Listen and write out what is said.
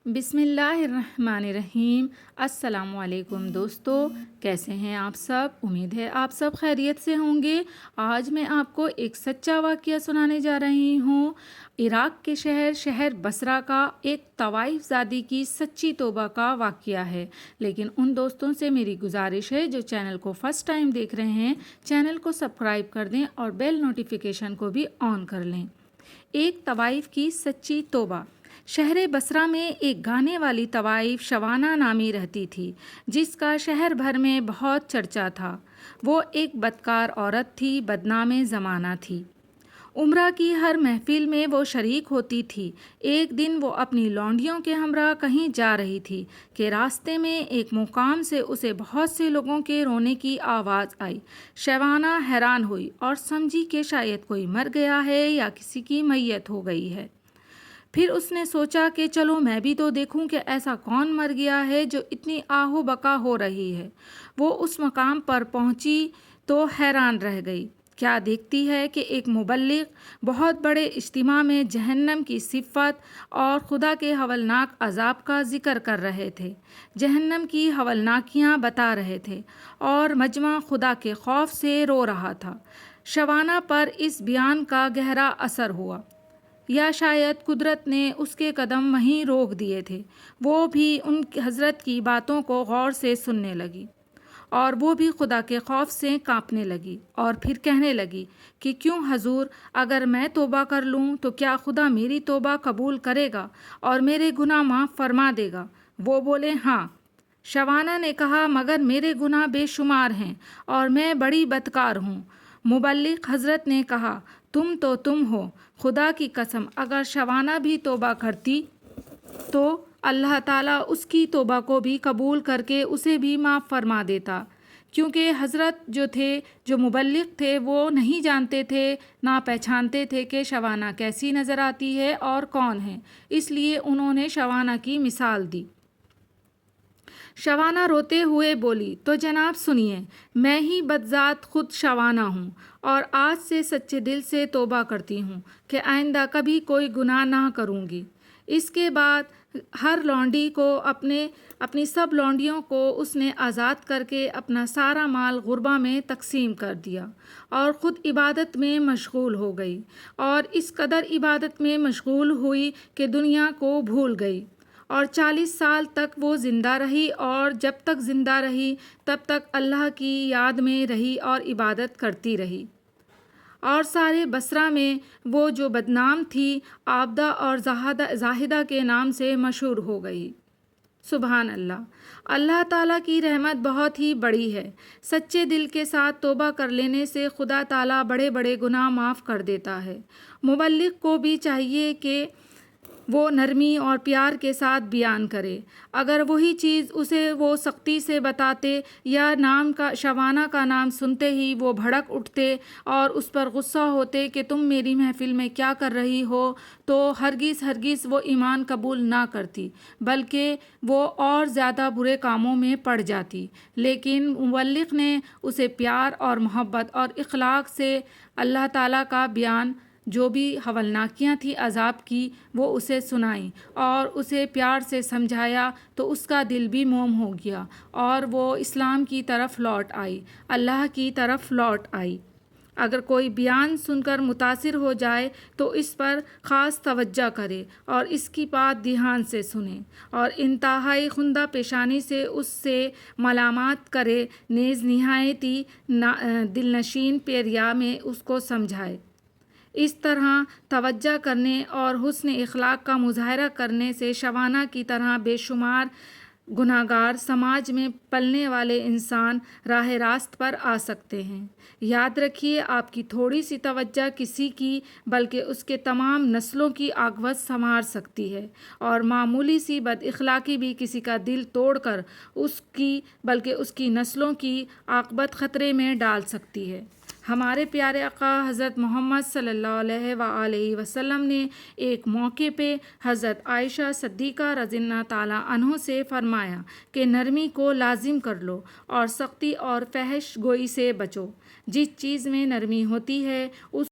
बिस्मिल्लाहिर्रहमानिर्रहीम। अस्सलामुअलैकुम दोस्तों, कैसे हैं आप सब? उम्मीद है आप सब खैरियत से होंगे। आज मैं आपको एक सच्चा वाक़या सुनाने जा रही हूँ। इराक़ के शहर बसरा का एक तवाइफ़ ज़ादी की सच्ची तौबा का वाक़या है। लेकिन उन दोस्तों से मेरी गुजारिश है जो चैनल को फ़र्स्ट टाइम देख रहे हैं, चैनल को सब्सक्राइब कर दें और बेल नोटिफिकेशन को भी ऑन कर लें। एक तवाइफ़ की सच्ची तौबा। शहर बसरा में एक गाने वाली तवाइफ़ शवाना नामी रहती थी, जिसका शहर भर में बहुत चर्चा था। वो एक बदकार औरत थी, बदनामे ज़माना थी। उम्रा की हर महफिल में वो शरीक होती थी। एक दिन वो अपनी लौंडियों के हमरा कहीं जा रही थी कि रास्ते में एक मुकाम से उसे बहुत से लोगों के रोने की आवाज़ आई। शवाना हैरान हुई और समझी कि शायद कोई मर गया है या किसी की मैयत हो गई है। फिर उसने सोचा कि चलो मैं भी तो देखूं कि ऐसा कौन मर गया है जो इतनी आहो बका हो रही है। वो उस मकाम पर पहुंची तो हैरान रह गई। क्या देखती है कि एक मुबल्लिग बहुत बड़े इज्तिमा में जहन्नम की सिफ़त और खुदा के हवलनाक अज़ाब का ज़िक्र कर रहे थे। जहन्नम की हवलनाकियाँ बता रहे थे और मजमा खुदा के खौफ से रो रहा था। शवाना पर इस बयान का गहरा असर हुआ, या शायद कुदरत ने उसके कदम वहीं रोक दिए थे। वो भी उन हज़रत की बातों को गौर से सुनने लगी और वो भी खुदा के खौफ से कांपने लगी और फिर कहने लगी कि क्यों हजूर, अगर मैं तौबा कर लूँ तो क्या खुदा मेरी तौबा कबूल करेगा और मेरे गुनाह माफ़ फरमा देगा? वो बोले हाँ। शवाना ने कहा, मगर मेरे गुनाह बेशुमार हैं और मैं बड़ी बदकार हूँ। मुबल्लिग हज़रत ने कहा, तुम हो। खुदा की कसम, अगर शवाना भी तौबा करती तो अल्लाह ताला उसकी तौबा को भी कबूल करके उसे भी माफ़ फरमा देता, क्योंकि हज़रत जो मुबल्लिग थे वो नहीं जानते थे, ना पहचानते थे कि शवाना कैसी नज़र आती है और कौन है। इसलिए उन्होंने शवाना की मिसाल दी। शवाना रोते हुए बोली, तो जनाब सुनिए, मैं ही बदज़ात खुद शवाना हूँ और आज से सच्चे दिल से तौबा करती हूँ कि आइंदा कभी कोई गुनाह ना करूँगी। इसके बाद हर लौंडी को अपनी सब लौंडियों को उसने आज़ाद करके अपना सारा माल गुरबा में तकसीम कर दिया और ख़ुद इबादत में मशगूल हो गई और इस कदर इबादत में मशगूल हुई कि दुनिया को भूल गई। और 40 साल तक वो ज़िंदा रही और जब तक ज़िंदा रही तब तक अल्लाह की याद में रही और इबादत करती रही। और सारे बसरा में वो जो बदनाम थी, आबदा और जाहिदा के नाम से मशहूर हो गई। सुभान अल्लाह। अल्लाह ताला की रहमत बहुत ही बड़ी है। सच्चे दिल के साथ तौबा कर लेने से खुदा ताला बड़े बड़े गुनाह माफ़ कर देता है। मुबल्लिग को भी चाहिए कि वो नरमी और प्यार के साथ बयान करे। अगर वही चीज़ उसे वो सख्ती से बताते या शवाना का नाम सुनते ही वो भड़क उठते और उस पर गुस्सा होते कि तुम मेरी महफिल में क्या कर रही हो, तो हरगिज़ वो ईमान कबूल ना करती, बल्कि वो और ज़्यादा बुरे कामों में पड़ जाती। लेकिन मुबल्लिग ने उसे प्यार और मोहब्बत और इखलाक से अल्लाह ताला का बयान, जो भी हवलनाकियाँ थी अज़ाब की, वो उसे सुनाई और उसे प्यार से समझाया, तो उसका दिल भी मोम हो गया और वो इस्लाम की तरफ लौट आई, अल्लाह की तरफ लौट आई। अगर कोई बयान सुनकर मुतासिर हो जाए तो इस पर ख़ास तवज्जो करे और इसकी बात ध्यान से सुने और इंतहाई खुंदा पेशानी से उससे मलामत करे, नेज़ निहायती दिलनशीन पेरिया में उसको समझाए। इस तरह तवज्जो करने और हुस्न इखलाक का मुज़ाहरा करने से शवाना की तरह बेशुमार गुनाहगार समाज में पलने वाले इंसान राह रास्त पर आ सकते हैं। याद रखिए, आपकी थोड़ी सी तवज्जो किसी की बल्कि उसके तमाम नस्लों की आक़िबत संवार सकती है और मामूली सी बदइखलाकी भी किसी का दिल तोड़कर उसकी नस्लों की आक़िबत ख़तरे में डाल सकती है। हमारे प्यारे आका हज़रत मोहम्मद सल्लल्लाहु अलैहि वसल्लम ने एक मौके पे हज़रत आयशा सिद्दीक़ा रज़ियल्लाहु ताला अन्हा से फ़रमाया कि नरमी को लाजिम कर लो और सख्ती और फहश गोई से बचो। जिस चीज़ में नरमी होती है उस